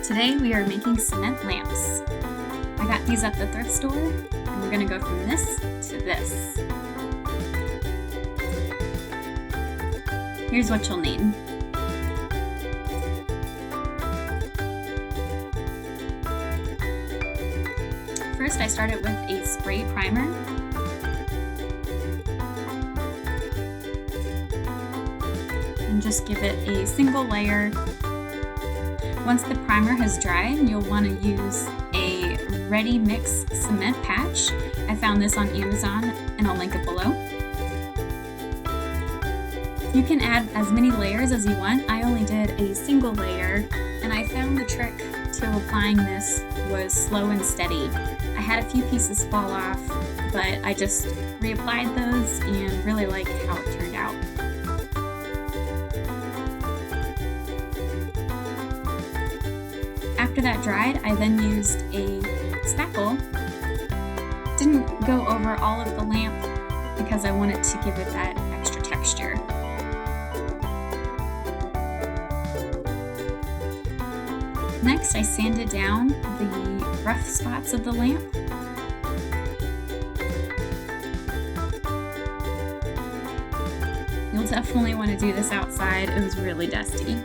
Today we are making cement lamps. I got these at the thrift store, and we're going to go from this to this. Here's what you'll need. First, I started with a spray primer. And just give it a single layer. Once the primer has dried, you'll want to use a ready mix cement patch. I found this on Amazon and I'll link it below. You can add as many layers as you want. I only did a single layer, and I found the trick to applying this was slow and steady. I had a few pieces fall off, but I just reapplied those and really like how it turned out. After that dried, I then used a spackle. Didn't go over all of the lamp because I wanted to give it that extra texture. Next, I sanded down the rough spots of the lamp. You'll definitely want to do this outside. It was really dusty.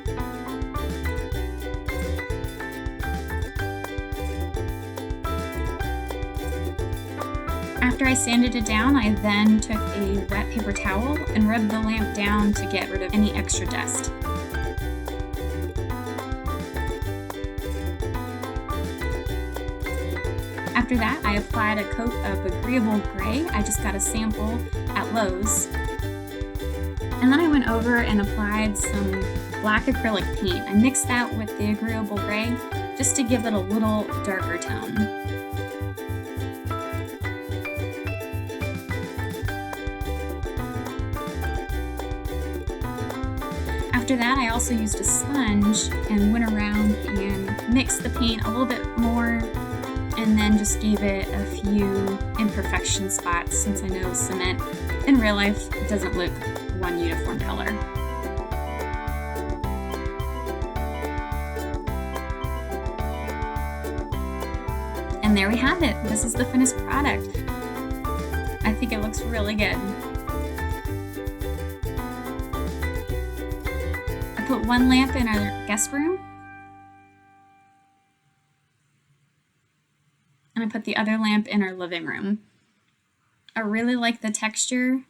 After I sanded it down, I then took a wet paper towel and rubbed the lamp down to get rid of any extra dust. After that, I applied a coat of Agreeable Gray. I just got a sample at Lowe's. And then I went over and applied some black acrylic paint. I mixed that with the Agreeable Gray just to give it a little darker tone. After that, I also used a sponge and went around and mixed the paint a little bit more, and then just gave it a few imperfection spots, since I know cement in real life doesn't look one uniform color. And there we have it. This is the finished product. I think it looks really good. I put one lamp in our guest room, and I put the other lamp in our living room. I really like the texture,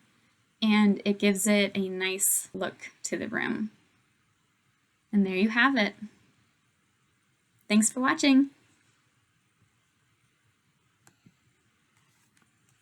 and it gives it a nice look to the room. And there you have it. Thanks for watching.